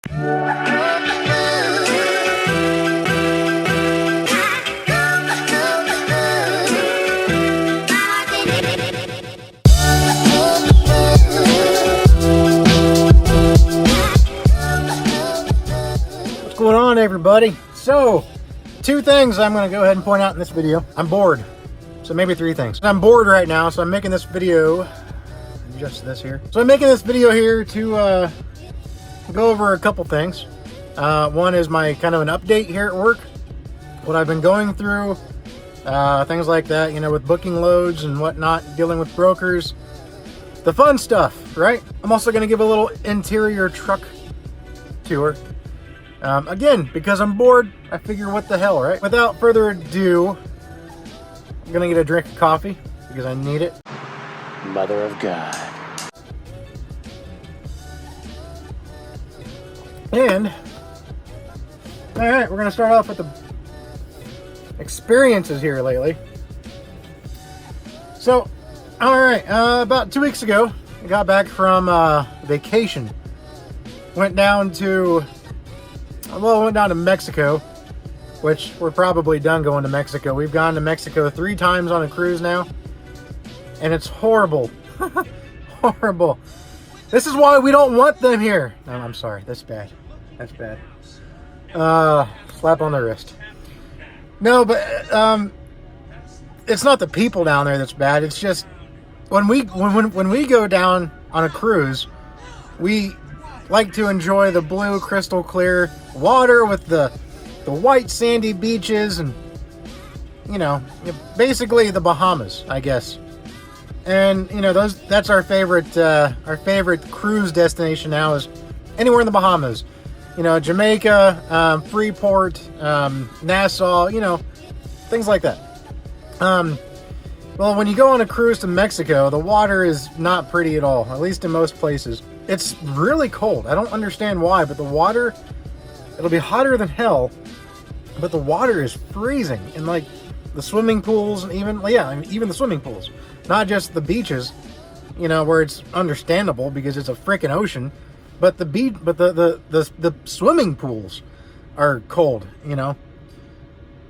What's going on, everybody? So, two things I'm going to go ahead and point out in this video. I'm bored. So maybe three things. I'm bored right now, so I'm making this video. Just this here. So I'm making this video here to go over a couple things. One is my kind of an update here at work, what I've been going through, things like that, you know, with booking loads and whatnot, dealing with brokers, the fun stuff, right? I'm also going to give a little interior truck tour. Again, because I'm bored, I figure what the hell, right? Without further ado, I'm going to get a drink of coffee because I need it. Mother of God. And, all right, we're going to start off with the experiences here lately. So, all right, about 2 weeks ago, I got back from vacation. Went down to Mexico, which we're probably done going to Mexico. We've gone to Mexico 3 times on a cruise now, and it's horrible. Horrible. This is why we don't want them here. No, I'm sorry. That's bad. That's bad. Slap on the wrist. No, but it's not the people down there that's bad. It's just when we go down on a cruise, we like to enjoy the blue, crystal clear water with the white sandy beaches and, you know, basically the Bahamas, I guess. And, you know, that's our favorite cruise destination now is anywhere in the Bahamas. You know, Jamaica, Freeport, Nassau, you know, things like that. Well, when you go on a cruise to Mexico, the water is not pretty at all, at least in most places. It's really cold. I don't understand why, but the water, it'll be hotter than hell, but the water is freezing. And like the swimming pools, and even the swimming pools, not just the beaches, you know, where it's understandable because it's a freaking ocean, but the swimming pools are cold, you know.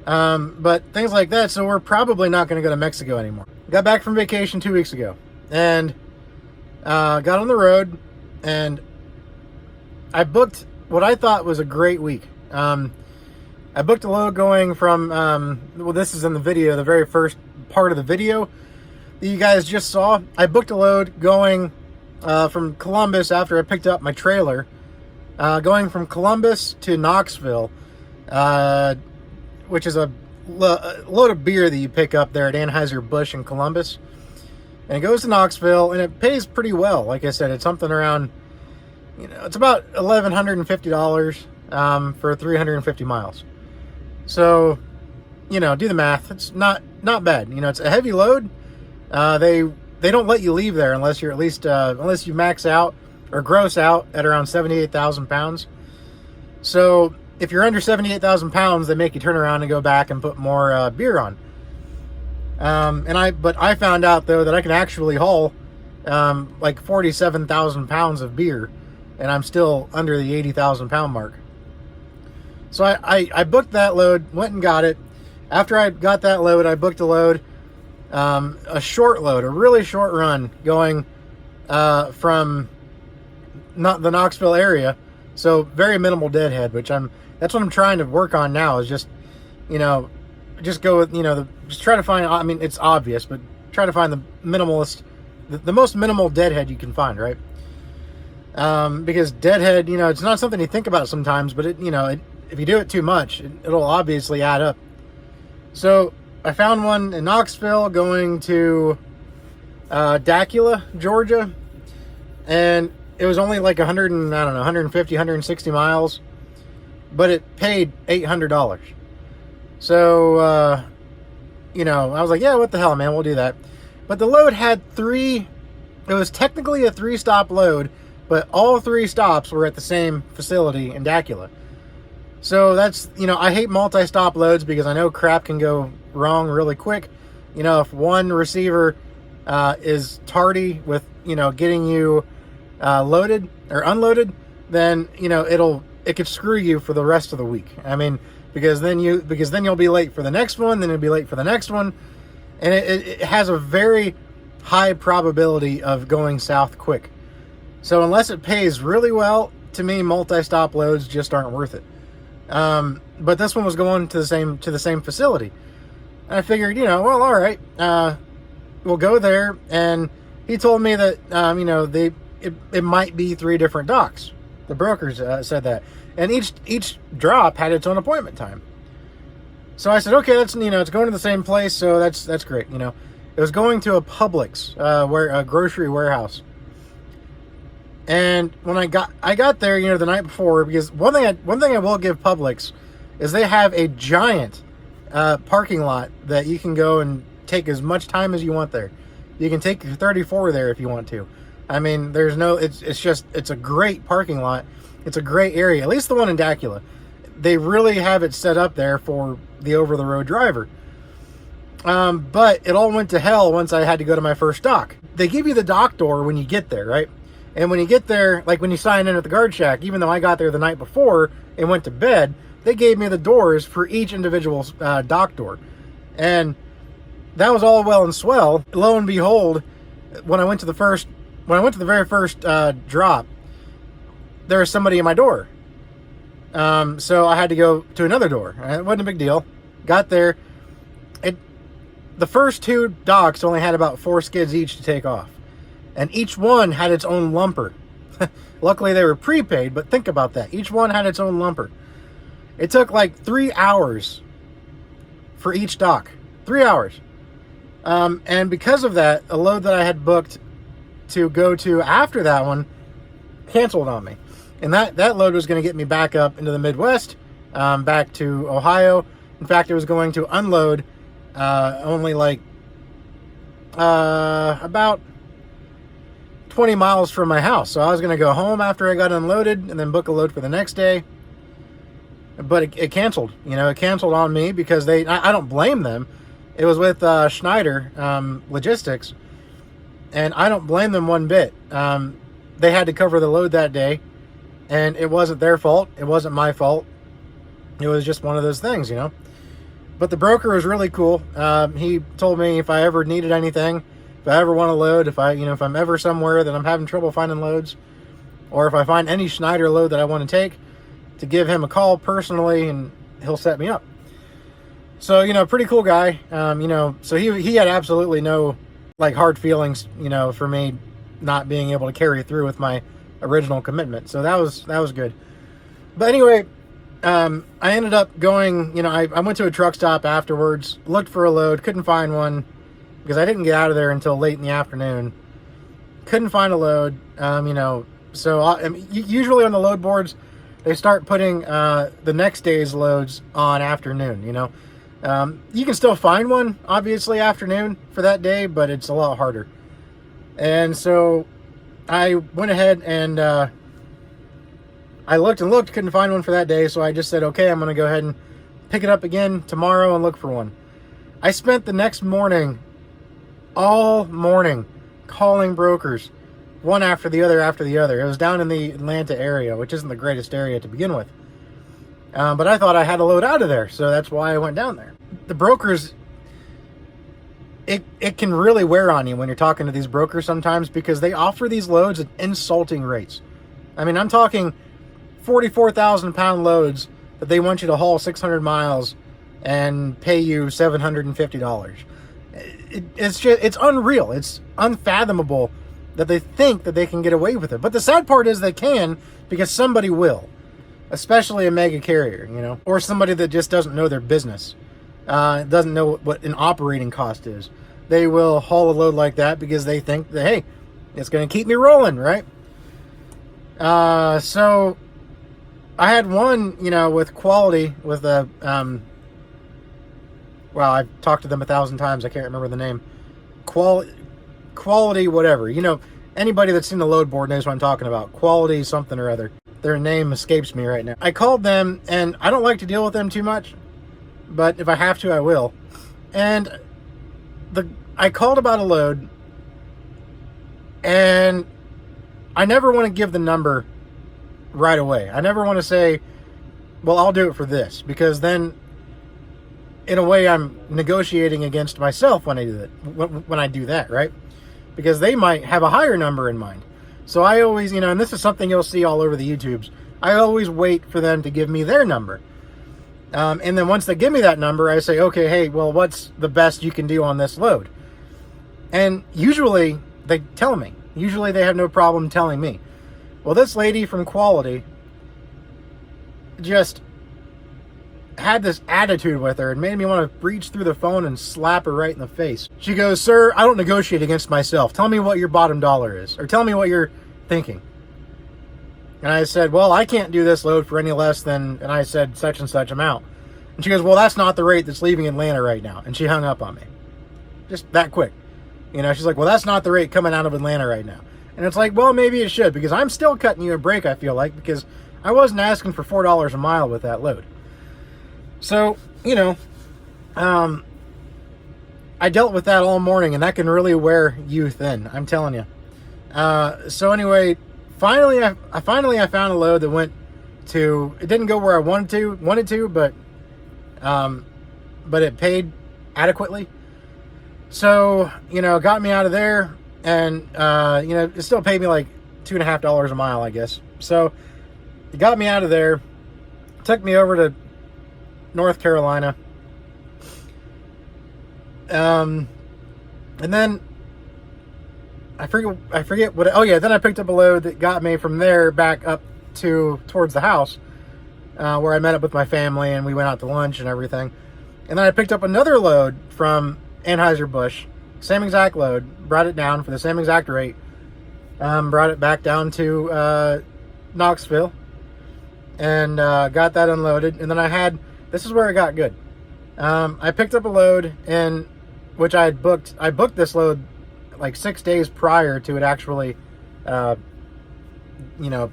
But things like that. So we're probably not going to go to Mexico anymore. Got back from vacation 2 weeks ago, and got on the road, and I booked what I thought was a great week. I booked a load going from, well, this is in the video, the very first part of the video that you guys just saw. I booked a load going from Columbus after I picked up my trailer, going from Columbus to Knoxville, which is a load of beer that you pick up there at Anheuser-Busch in Columbus. And it goes to Knoxville, and it pays pretty well. Like I said, it's something around, you know, it's about $1,150 for 350 miles. So, you know, do the math. It's not bad. You know, it's a heavy load. They don't let you leave there unless you're at least unless you max out or gross out at around 78,000 pounds. So if you're under 78,000 pounds, they make you turn around and go back and put more beer on. But I found out though that I can actually haul like 47,000 pounds of beer, and I'm still under the 80,000 pound mark. So I booked that load, went and got it. After I got that load, I booked a load, a short load, a really short run going from the Knoxville area. So very minimal deadhead, which that's what I'm trying to work on now, is just, you know, just go with, you know, just try to find, I mean, it's obvious, but try to find the minimalist, the most minimal deadhead you can find, right? Because deadhead, you know, it's not something you think about sometimes, but it, you know, if you do it too much, it'll obviously add up. So I found one in Knoxville going to Dacula, Georgia, and it was only like 150, 160 miles, but it paid $800. So, you know, I was like, yeah, what the hell, man, we'll do that. But the load had it was technically a 3-stop load, but all 3 stops were at the same facility in Dacula. So that's, you know, I hate multi-stop loads because I know crap can go wrong really quick. You know, if one receiver is tardy with, you know, getting you loaded or unloaded, then it could screw you for the rest of the week. I mean, because then you'll be late for the next one, then you'll be late for the next one, and it has a very high probability of going south quick. So unless it pays really well, to me, multi-stop loads just aren't worth it. But this one was going to the same facility. And I figured, well, all right, we'll go there. And he told me that, it might be 3 different docks. The brokers said that. And each drop had its own appointment time. So I said, okay, that's, it's going to the same place, so that's great. It was going to a Publix, a grocery warehouse. And when I got there, the night before, because one thing I will give Publix is they have a giant parking lot that you can go and take as much time as you want there. You can take your 34 there if you want to. I mean, it's a great parking lot. It's a great area, at least the one in Dacula. They really have it set up there for the over-the-road driver. But it all went to hell once I had to go to my first dock. They give you the dock door when you get there, right? And when you get there, like when you sign in at the guard shack, even though I got there the night before and went to bed, they gave me the doors for each individual dock door. And that was all well and swell. Lo and behold, when I went to the very first drop, there was somebody in my door. So I had to go to another door. It wasn't a big deal. Got there. The first 2 docks only had about 4 skids each to take off. And each one had its own lumper. Luckily, they were prepaid, but think about that. Each one had its own lumper. It took like 3 hours for each dock. 3 hours. And because of that, a load that I had booked to go to after that one canceled on me. And that load was going to get me back up into the Midwest, back to Ohio. In fact, it was going to unload only like about 20 miles from my house. So I was going to go home after I got unloaded and then book a load for the next day. But it canceled. It canceled on me because I don't blame them. It was with Schneider Logistics, and I don't blame them one bit. They had to cover the load that day, and it wasn't their fault. It wasn't my fault. It was just one of those things, But the broker was really cool. He told me if I ever needed anything, if I ever want to load, if I'm ever somewhere that I'm having trouble finding loads, or if I find any Schneider load that I want to take, to give him a call personally, and he'll set me up. So, pretty cool guy. So he had absolutely no hard feelings, for me not being able to carry through with my original commitment. So that was good. But anyway, I ended up going, I went to a truck stop afterwards, looked for a load, couldn't find one because I didn't get out of there until late in the afternoon. Couldn't find a load, so usually on the load boards, they start putting the next day's loads on afternoon, You can still find one, obviously, afternoon for that day, but it's a lot harder. And so I went ahead and I looked and looked, couldn't find one for that day, so I just said, okay, I'm going to go ahead and pick it up again tomorrow and look for one. I spent the next morning, all morning, calling brokers, one after the other. It was down in the Atlanta area, which isn't the greatest area to begin with. But I thought I had a load out of there, so that's why I went down there. The brokers, it can really wear on you when you're talking to these brokers sometimes, because they offer these loads at insulting rates. I mean, I'm talking 44,000 pound loads that they want you to haul 600 miles and pay you $750. It's unreal. It's unfathomable that they think that they can get away with it. But the sad part is they can, because somebody will, especially a mega carrier, or somebody that just doesn't know their business, doesn't know what an operating cost is. They will haul a load like that because they think that, hey, it's going to keep me rolling, right? So I had one, with quality, with a, well, I've talked to them 1,000 times. I can't remember the name. Quality, whatever. Anybody that's seen the load board knows what I'm talking about. Quality something or other. Their name escapes me right now. I called them, and I don't like to deal with them too much, but if I have to, I will. And I called about a load, and I never want to give the number right away. I never want to say, well, I'll do it for this, because then in a way I'm negotiating against myself when I do that, when I do that, right? Because they might have a higher number in mind. So I always, and this is something you'll see all over the YouTubes, I always wait for them to give me their number. And then once they give me that number, I say, okay, hey, well, what's the best you can do on this load? And usually they tell me. Usually they have no problem telling me. Well, this lady from Quality just had this attitude with her and made me want to reach through the phone and slap her right in the face. She goes, sir, I don't negotiate against myself. Tell me what your bottom dollar is, or tell me what you're thinking. And I said, well, I can't do this load for any less than, and I said such and such amount. And she goes, well, that's not the rate that's leaving Atlanta right now. And she hung up on me. Just that quick. She's like, well, that's not the rate coming out of Atlanta right now. And it's like, well, maybe it should, because I'm still cutting you a break, I feel like, because I wasn't asking for $4 a mile with that load. So, I dealt with that all morning, and that can really wear you thin, I'm telling you. So anyway, finally I found a load that went to, it didn't go where I wanted to, but it paid adequately. So, got me out of there, and, it still paid me like $2.50 a mile, I guess. So it got me out of there, took me over to North Carolina. And then I forget what, then I picked up a load that got me from there back up towards the house, where I met up with my family and we went out to lunch and everything. And then I picked up another load from Anheuser-Busch, same exact load, brought it down for the same exact rate, brought it back down to Knoxville, and got that unloaded. And then this is where it got good. I picked up a load, which I booked this load like 6 days prior to it actually,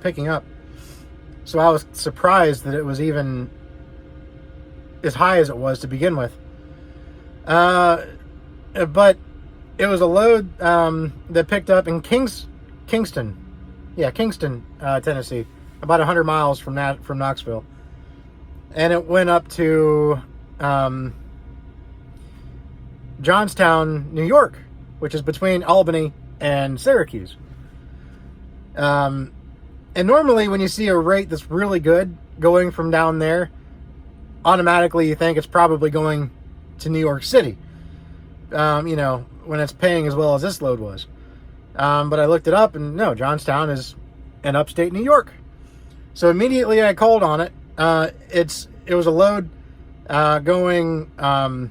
picking up. So I was surprised that it was even as high as it was to begin with. But it was a load that picked up in Kingston, Tennessee, about 100 miles from Knoxville, and it went up to Johnstown, New York, which is between Albany and Syracuse. And normally when you see a rate that's really good going from down there, automatically you think it's probably going to New York City, when it's paying as well as this load was. But I looked it up, and no, Johnstown is in upstate New York. So immediately I called on it. It was a load going a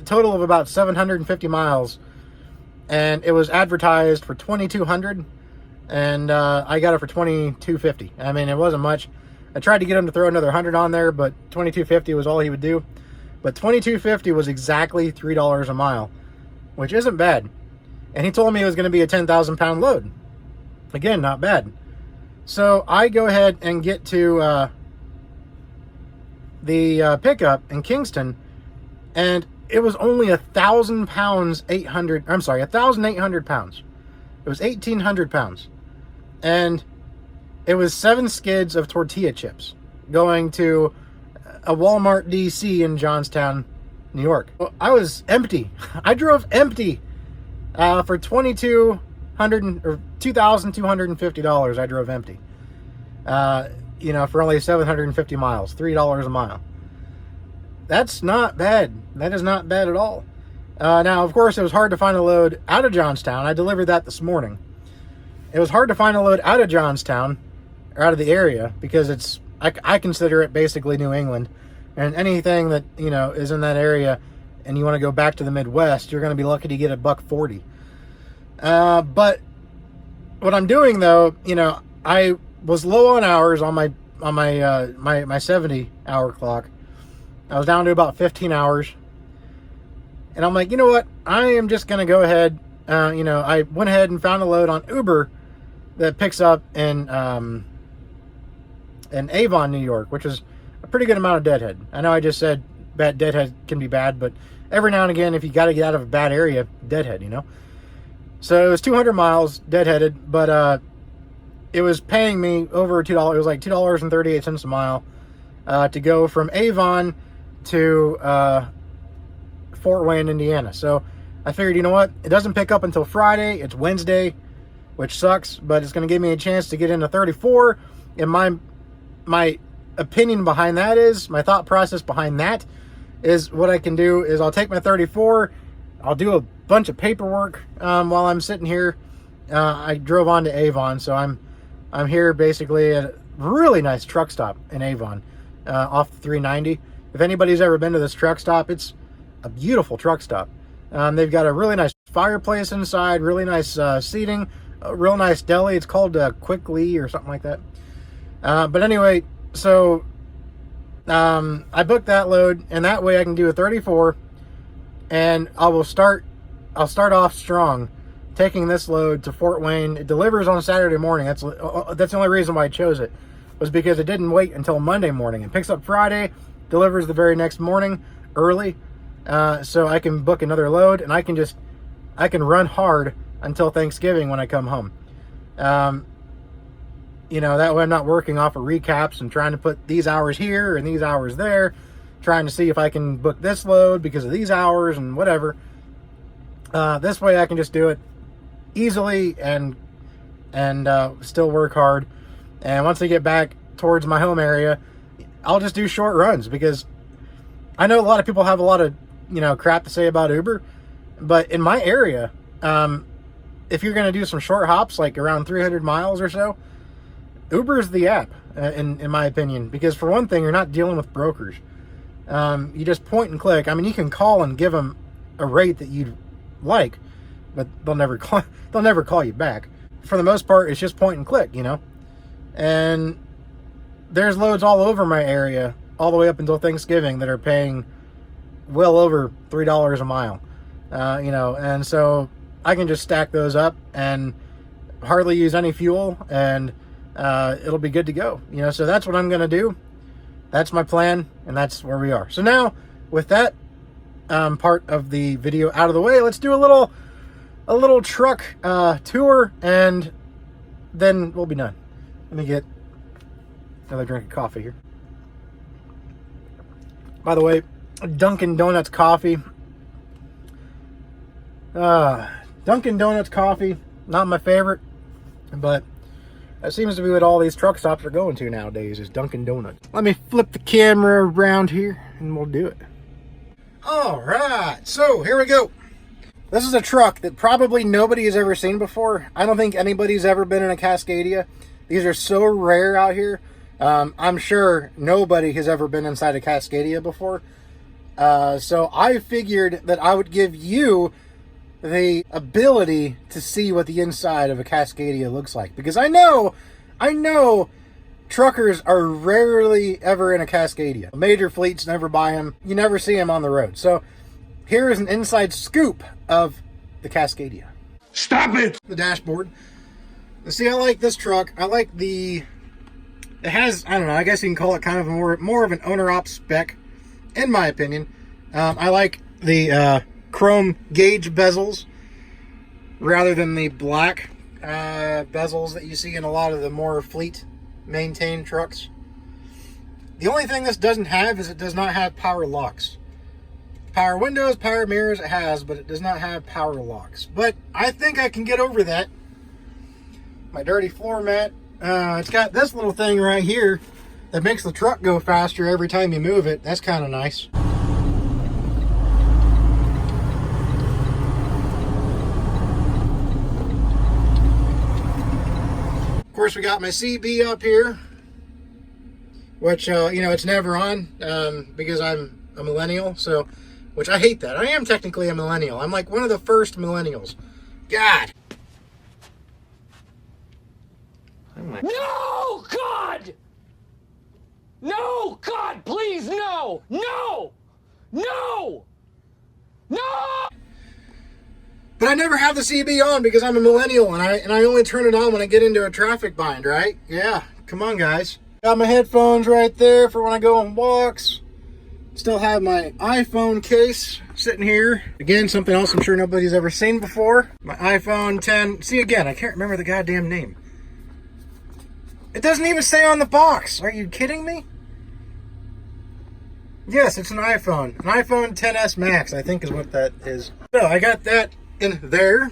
total of about 750 miles, and it was advertised for $2,200, and I got it for $2,250. I mean, it wasn't much. I tried to get him to throw another 100 on there, but $2,250 was all he would do. But $2,250 was exactly $3 a mile, which isn't bad. And he told me it was going to be a 10,000 pound load. Again, not bad. So I go ahead and get to the pickup in Kingston, and it was only 1,000 pounds, 1,800 pounds. It was 1,800 pounds. And it was 7 skids of tortilla chips going to a Walmart DC in Johnstown, New York. Well, I was empty. I drove empty for $2,250. I drove empty. For only 750 miles, $3 a mile. That's not bad. That is not bad at all. Now, of course, it was hard to find a load out of Johnstown. I delivered that this morning. It was hard to find a load out of Johnstown, or out of the area, because I consider it basically New England, and anything that is in that area, and you want to go back to the Midwest, you're going to be lucky to get $1.40. But what I'm doing though, I was low on hours on my 70-hour clock. I was down to about 15 hours, and I'm like, you know what? I am just going to go ahead. I went ahead and found a load on Uber that picks up in Avon, New York, which is a pretty good amount of deadhead. I know I just said deadhead can be bad, but every now and again, if you got to get out of a bad area, deadhead, So it was 200 miles deadheaded, but it was paying me over $2. It was like $2.38 a mile to go from Avon to Fort Wayne, Indiana. So I figured, you know what? It doesn't pick up until Friday. It's Wednesday, which sucks, but it's going to give me a chance to get into 34. And my opinion behind that is, my thought process behind that is, what I can do is I'll take my 34, I'll do a bunch of paperwork while I'm sitting here. I drove on to Avon, so I'm here basically at a really nice truck stop in Avon off the 390. If anybody's ever been to this truck stop, it's a beautiful truck stop. They've got a really nice fireplace inside, really nice seating, a real nice deli. It's called Quickly or something like that. But anyway, so I booked that load, and that way I can do a 34, and I'll start off strong, taking this load to Fort Wayne. It delivers on Saturday morning. That's the only reason why I chose it, was because it didn't wait until Monday morning. It picks up Friday, delivers the very next morning early, so I can book another load, and I can run hard until Thanksgiving when I come home. You know, that way I'm not working off of recaps and trying to put these hours here and these hours there, trying to see if I can book this load because of these hours and whatever. This way I can just do it easily and still work hard. And once I get back towards my home area, I'll just do short runs, because I know a lot of people have a lot of, you know, crap to say about Uber, but in my area, if you're going to do some short hops, like around 300 miles or so, Uber is the app, in my opinion, because for one thing, you're not dealing with brokers. You just point and click. I mean, you can call and give them a rate that you'd like, but they'll never call you back. For the most part, it's just point and click, you know. And there's loads all over my area, all the way up until Thanksgiving, that are paying well over $3 a mile, you know. And so I can just stack those up and hardly use any fuel, and it'll be good to go, you know. So that's what I'm going to do. That's my plan, and that's where we are. So now, with that part of the video out of the way, let's do a little truck tour, and then we'll be done. Let me get another drink of coffee here. By the way, Dunkin' Donuts coffee. Dunkin' Donuts coffee, not my favorite, but that seems to be what all these truck stops are going to nowadays, is Dunkin' Donuts. Let me flip the camera around here and we'll do it. All right, so here we go. This is a truck that probably nobody has ever seen before. I don't think anybody's ever been in a Cascadia. These are so rare out here. I'm sure nobody has ever been inside a Cascadia before. So I figured that I would give you the ability to see what the inside of a Cascadia looks like, because I know truckers are rarely ever in a Cascadia. Major fleets never buy them. You never see them on the road. So here is an inside scoop of the Cascadia. Stop it! The dashboard. See, I like this truck. I like it has, I don't know, I guess you can call it kind of more of an owner-op spec, in my opinion. I like the chrome gauge bezels rather than the black bezels that you see in a lot of the more fleet maintained trucks. The only thing this doesn't have is it does not have power locks. Power windows, power mirrors it has, but it does not have power locks. But I think I can get over that. My dirty floor mat, it's got this little thing right here that makes the truck go faster every time you move it. That's kind of nice. Of course, we got my CB up here, which, you know, it's never on because I'm a millennial, so, which I hate that. I am technically a millennial. I'm like one of the first millennials. God. No, God! No, God, please, no! No! No! No! But I never have the CB on because I'm a millennial, and I only turn it on when I get into a traffic bind, right? Yeah, come on, guys. Got my headphones right there for when I go on walks. Still have my iPhone case sitting here. Again, something else I'm sure nobody's ever seen before. My iPhone 10. See, again, I can't remember the goddamn name. It doesn't even say on the box. Are you kidding me? Yes, it's an iPhone. An iPhone XS Max, I think is what that is. So I got that in there.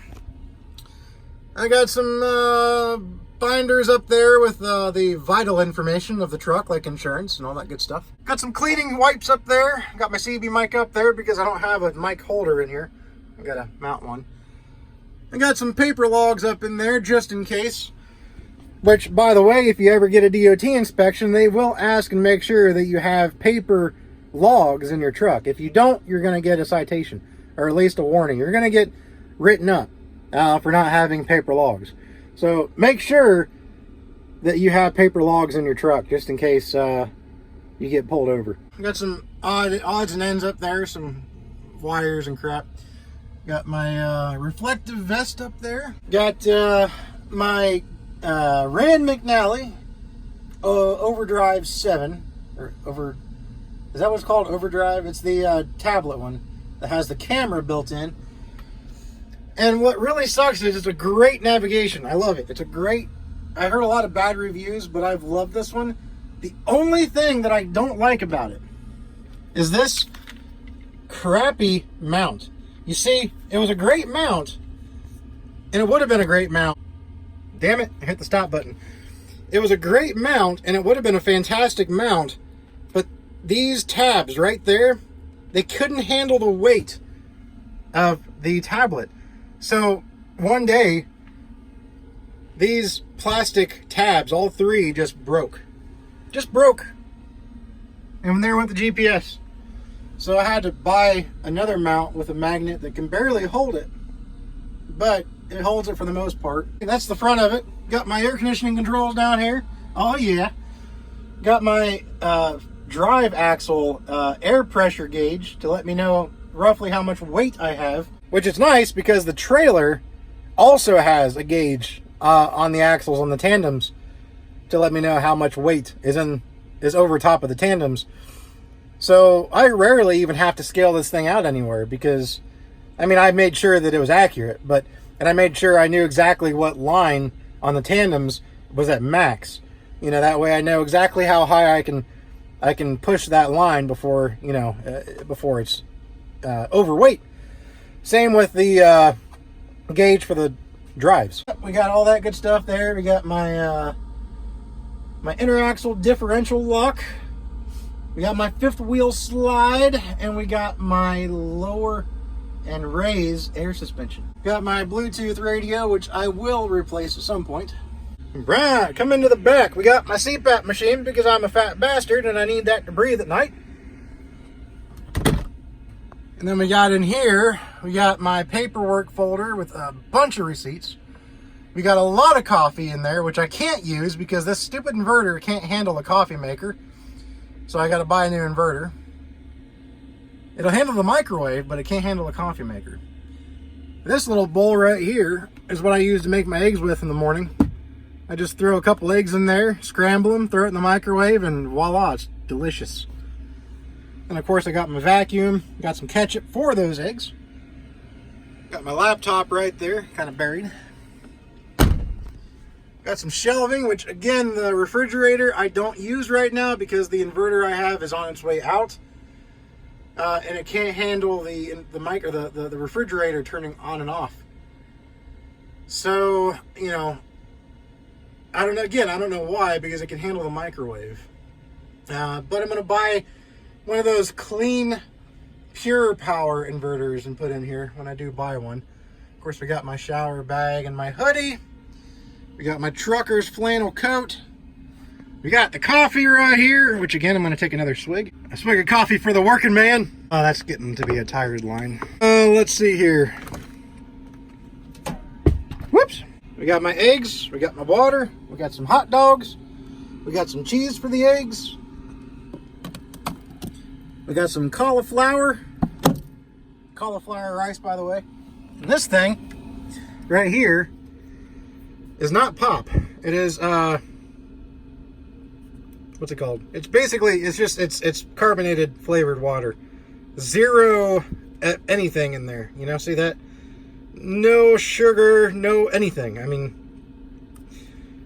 I got some binders up there with the vital information of the truck, like insurance and all that good stuff. Got some cleaning wipes up there. Got my CB mic up there because I don't have a mic holder in here. I gotta mount one. I got some paper logs up in there just in case. Which, by the way, if you ever get a DOT inspection, they will ask and make sure that you have paper logs in your truck. If you don't, you're going to get a citation, or at least a warning. You're going to get written up for not having paper logs. So make sure that you have paper logs in your truck, just in case you get pulled over. Got some odds and ends up there, some wires and crap. Got my reflective vest up there. Got my Rand McNally Overdrive 7, is that what it's called? Overdrive? It's the tablet one that has the camera built in. And what really sucks is it's a great navigation. I love it. I heard a lot of bad reviews, but I've loved this one. The only thing that I don't like about it is this crappy mount. You see, it was a great mount, and it would have been a great mount. Damn it, I hit the stop button. It was a great mount, and it would have been a fantastic mount, but these tabs right there, they couldn't handle the weight of the tablet. So one day, these plastic tabs, all three, just broke. Just broke. And there went the GPS. So I had to buy another mount with a magnet that can barely hold it, but it holds it for the most part. And that's the front of it. Got my air conditioning controls down here. Oh yeah. Got my drive axle air pressure gauge to let me know roughly how much weight I have, which is nice because the trailer also has a gauge on the axles on the tandems to let me know how much weight is over top of the tandems. So I rarely even have to scale this thing out anywhere because, I mean, I made sure that it was accurate, and I made sure I knew exactly what line on the tandems was at max. You know, that way I know exactly how high I can push that line before, before it's overweight. Same with the gauge for the drives. We got all that good stuff there. We got my my interaxle differential lock. We got my fifth wheel slide, and we got my lower and raise air suspension. Got my Bluetooth radio, which I will replace at some point. Right, come into the back. We got my CPAP machine because I'm a fat bastard and I need that to breathe at night. And then we got in here, we got my paperwork folder with a bunch of receipts. We got a lot of coffee in there, which I can't use because this stupid inverter can't handle a coffee maker. So I got to buy a new inverter. It'll handle the microwave, but it can't handle a coffee maker. This little bowl right here is what I use to make my eggs with in the morning. I just throw a couple eggs in there, scramble them, throw it in the microwave, and voila, it's delicious. And of course I got my vacuum, got some ketchup for those eggs. Got my laptop right there, kind of buried. Got some shelving, which again, the refrigerator I don't use right now because the inverter I have is on its way out. And it can't handle the refrigerator turning on and off. So, I don't know why, because it can handle the microwave. But I'm going to buy one of those clean, pure power inverters and put in here when I do buy one. Of course, we got my shower bag and my hoodie. We got my trucker's flannel coat. We got the coffee right here, which again, I'm going to take another swig. A swig of coffee for the working man. Oh, that's getting to be a tired line. Let's see here. Whoops. We got my eggs. We got my water. We got some hot dogs. We got some cheese for the eggs. We got some cauliflower. Cauliflower rice, by the way. And this thing right here is not pop. It is, what's it called? It's basically, it's carbonated flavored water. Zero anything in there. See that? No sugar, no anything. I mean,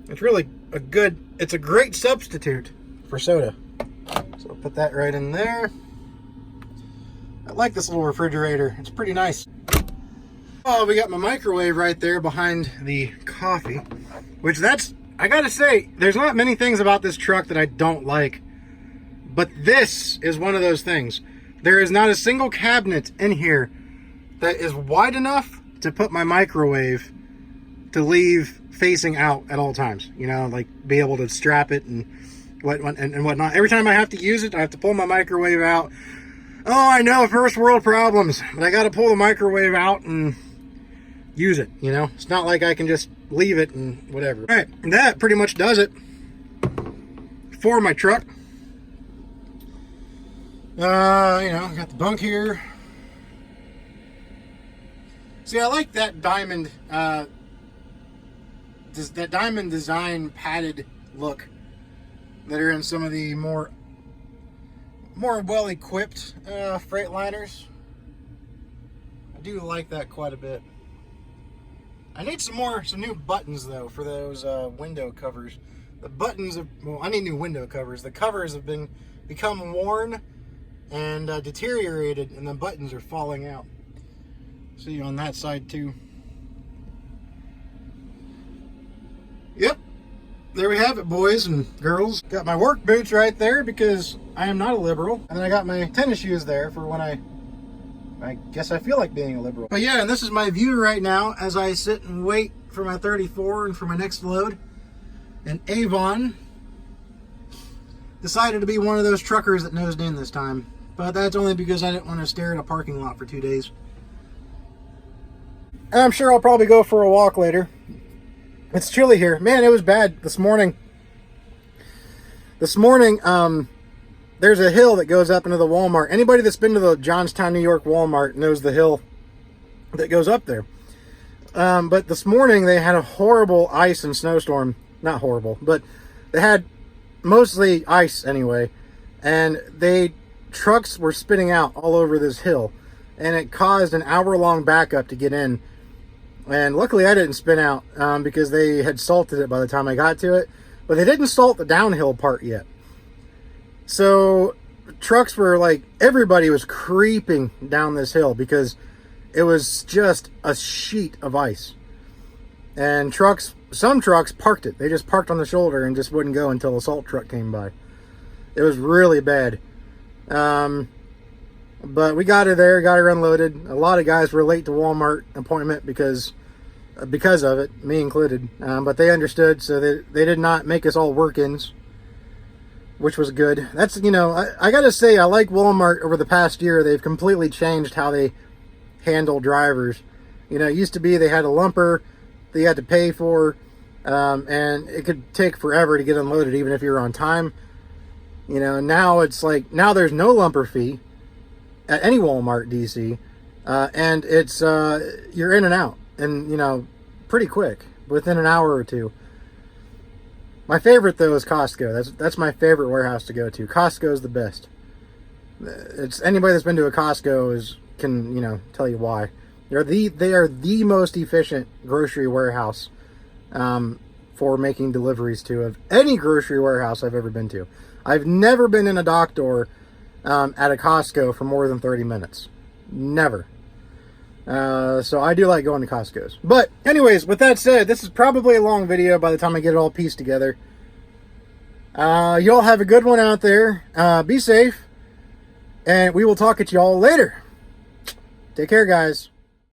it's really a good it's a great substitute for soda. So I'll put that right in there. I like this little refrigerator. It's pretty nice. Oh, we got my microwave right there behind the coffee, which I gotta say, there's not many things about this truck that I don't like, but this is one of those things. There is not a single cabinet in here that is wide enough to put my microwave to leave facing out at all times. You know, like be able to strap it and whatnot. Every time I have to use it, I have to pull my microwave out. Oh, I know, first world problems, but I got to pull the microwave out and use it, you know? It's not like I can just leave it and whatever. All right, that pretty much does it for my truck. You know, got the bunk here. See, I like that diamond, that diamond design padded look that are in some of the more well-equipped Freightliners. I do like that quite a bit. I need some new buttons though for those window covers. The buttons I need new window covers. The covers have become worn and deteriorated, and the buttons are falling out. See on that side too. Yep. There we have it, boys and girls. Got my work boots right there because I am not a liberal. And then I got my tennis shoes there for when I guess I feel like being a liberal. But yeah, and this is my view right now as I sit and wait for my 34 and for my next load. And Avon decided to be one of those truckers that nosed in this time. But that's only because I didn't want to stare at a parking lot for 2 days. And I'm sure I'll probably go for a walk later. It's chilly here. Man, it was bad this morning. This morning, there's a hill that goes up into the Walmart. Anybody that's been to the Johnstown, New York Walmart knows the hill that goes up there. But this morning, they had a horrible ice and snowstorm. Not horrible, but they had mostly ice anyway. And trucks were spitting out all over this hill. And it caused an hour-long backup to get in. And luckily I didn't spin out because they had salted it by the time I got to it. But they didn't salt the downhill part yet. So trucks were like, everybody was creeping down this hill because it was just a sheet of ice. And some trucks parked it. They just parked on the shoulder and just wouldn't go until a salt truck came by. It was really bad. But we got her there, got her unloaded. A lot of guys were late to Walmart appointment because of it, me included. But they understood, so they did not make us all work-ins, which was good. That's, you know, I gotta say, I like Walmart over the past year. They've completely changed how they handle drivers. You know, it used to be they had a lumper that you had to pay for, and it could take forever to get unloaded even if you were on time. You know, now it's like, now there's no lumper fee at any Walmart DC, and it's you're in and out, and you know, pretty quick, within an hour or two. My favorite though is Costco. That's my favorite warehouse to go to. Costco is the best. It's anybody that's been to a Costco can you know tell you why. They are the most efficient grocery warehouse for making deliveries to of any grocery warehouse I've ever been to. I've never been in a dock door at a Costco for more than 30 minutes. Never. So I do like going to Costco's. But anyways, with that said, this is probably a long video by the time I get it all pieced together. Y'all have a good one out there. Be safe. And we will talk at y'all later. Take care, guys.